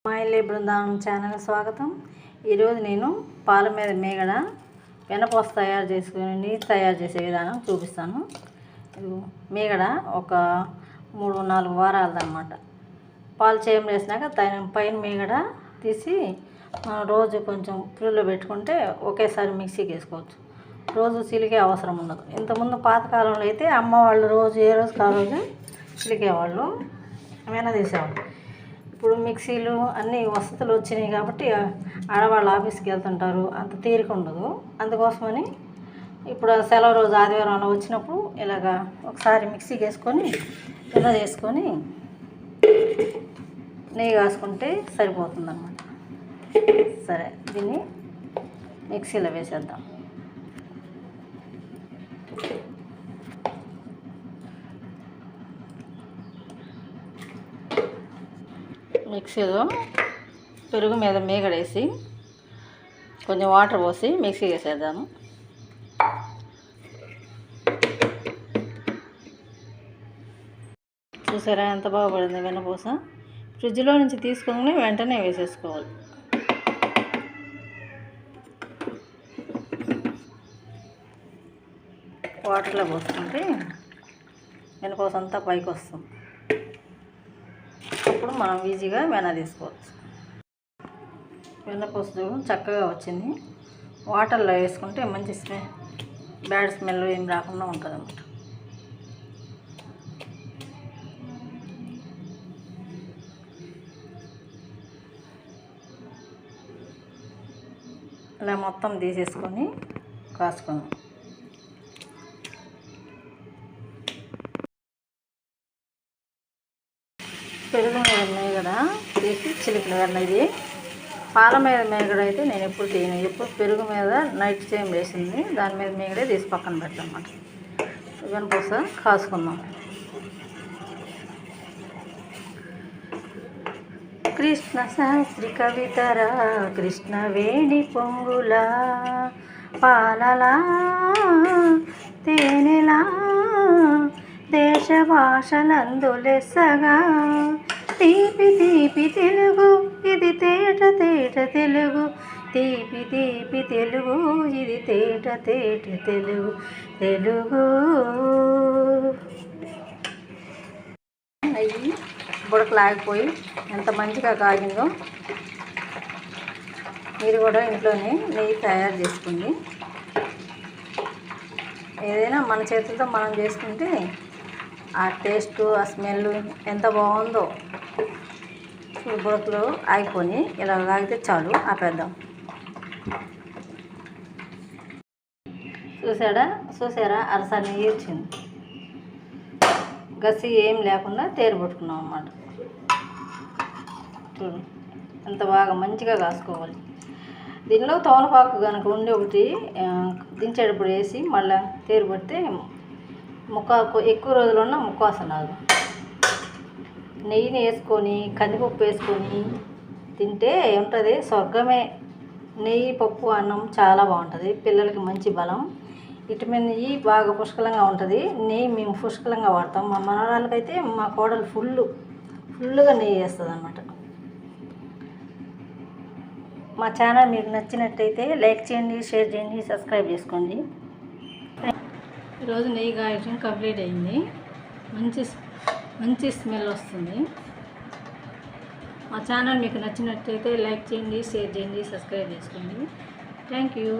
మా ఇల్లు బృందావనం ఛానల్ స్వాగతం. ఈరోజు నేను పాల మీద మేగడ వెన్నపూస తయారు చేసే విధానం చూపిస్తాను. మేగడ ఒక 3-4 వారాలదన్నమాట. పాలు చేయం వేసినాక పైన మేగడ తీసి రోజు కొంచెం ఫ్రిడ్జ్లో పెట్టుకుంటే ఒకేసారి మిక్సీకి వేసుకోవచ్చు. రోజు చిలికే అవసరం ఉండదు. ఇంతకుముందు పాతకాలంలో అయితే అమ్మ వాళ్ళు రోజు ఏ రోజుకి ఆ రోజు చిలికేవాళ్ళు, వెనదీసేవాళ్ళు. ఇప్పుడు మిక్సీలు అన్నీ వసతులు వచ్చినాయి కాబట్టి ఆడవాళ్ళు ఆఫీస్కి వెళ్తుంటారు, అంత తీరిక ఉండదు. అందుకోసమని ఇప్పుడు సెలవు రోజు ఆదివారం అలా వచ్చినప్పుడు ఇలాగా ఒకసారి మిక్సీకి వేసుకొని వేసుకొని నెయ్యి కాసుకుంటే సరిపోతుంది అన్నమాట. సరే, దీన్ని మిక్సీలో వేసేద్దాం. మిక్సీలో పెరుగు మీద మేగడేసి కొంచెం వాటర్ పోసి మిక్సీ వేసేద్దాము. చూసారా ఎంత బాగుపడింది వెన్నపూస. ఫ్రిడ్జ్లో నుంచి తీసుకొని వెంటనే వేసేసుకోవాలి. వాటర్లో పోసుకుంటే వెన్నపూస అంతా పైకి వస్తుంది. అప్పుడు మనం ఈజీగా వెన్న తీసుకోవచ్చు. వెన్నపూస చక్కగా వచ్చింది. వాటర్లో వేసుకుంటే మంచి బ్యాడ్ స్మెల్ ఏం రాకుండా ఉంటుంది అన్నమాట. ఇలా మొత్తం తీసేసుకొని కాసుకుందాం. పెరుగు మీద మేగడ తీసి చిలికిన వెన్న. ఇది పాల మీద మేగడ అయితే నేను ఎప్పుడు తీయను. ఎప్పుడు పెరుగు మీద నైట్ చేయం వేసింది దాని మీద మేగడే తీసి పక్కన పెట్టాలన్నమాట. వెన్నపూస కాసుకుందాం. కృష్ణ శాస్త్రి కవితరా కృష్ణ వేణి పొంగుల పాలలా తేనెలా దేశ భాషలందు లెస్సగా తీపి తీపి తెలుగు ఇది తేట తేట తెలుగు, తీపి తీపి తెలుగు ఇది తేట తేట తెలుగు తెలుగు. నెయ్యి బుడకలాగిపోయి ఎంత మంచిగా కాగిందో. మీరు కూడా ఇంట్లోనే నెయ్యి తయారు చేసుకోండి. ఏదైనా మన చేతులతో మనం చేసుకుంటే ఆ టేస్ట్, ఆ స్మెల్ ఎంత బాగుందో. బుడకలు ఆగిపోయి ఇలా ఆగితే చాలు, ఆపేద్దాం. చూసారా అరస నెయ్యి వచ్చింది. గసి ఏం లేకుండా తేరుపట్టుకున్నాం అన్నమాట. చూడు ఎంత బాగా మంచిగా కాసుకోవాలి. దీనిలో తోలపాకు కనుక ఉండి ఒకటి దించేటప్పుడు వేసి మళ్ళీ తేరుపడితే ఎక్కువ రోజులు ఉన్న ముక్కాసం రాదు. నెయ్యిని వేసుకొని కందిపప్పు వేసుకొని తింటే ఉంటుంది స్వర్గమే. నెయ్యి పప్పు అన్నం చాలా బాగుంటుంది. పిల్లలకి మంచి బలం. విటమిన్ ఈ బాగా పుష్కలంగా ఉంటుంది. నెయ్యి మేము పుష్కలంగా వాడతాం. మా మనవరాలకైతే మా కోడలు ఫుల్గా నెయ్యి వేస్తుంది అన్నమాట. మా ఛానల్ మీకు నచ్చినట్టయితే లైక్ చేయండి, షేర్ చేయండి, సబ్స్క్రైబ్ చేసుకోండి. ఈరోజు నెయ్యి కాయటం కంప్లీట్ అయింది. మంచి స్మెల్ వస్తుంది. మా ఛానల్ మీకు నచ్చినట్టయితే లైక్ చేయండి, షేర్ చేయండి, సబ్స్క్రైబ్ చేసుకోండి. Thank you.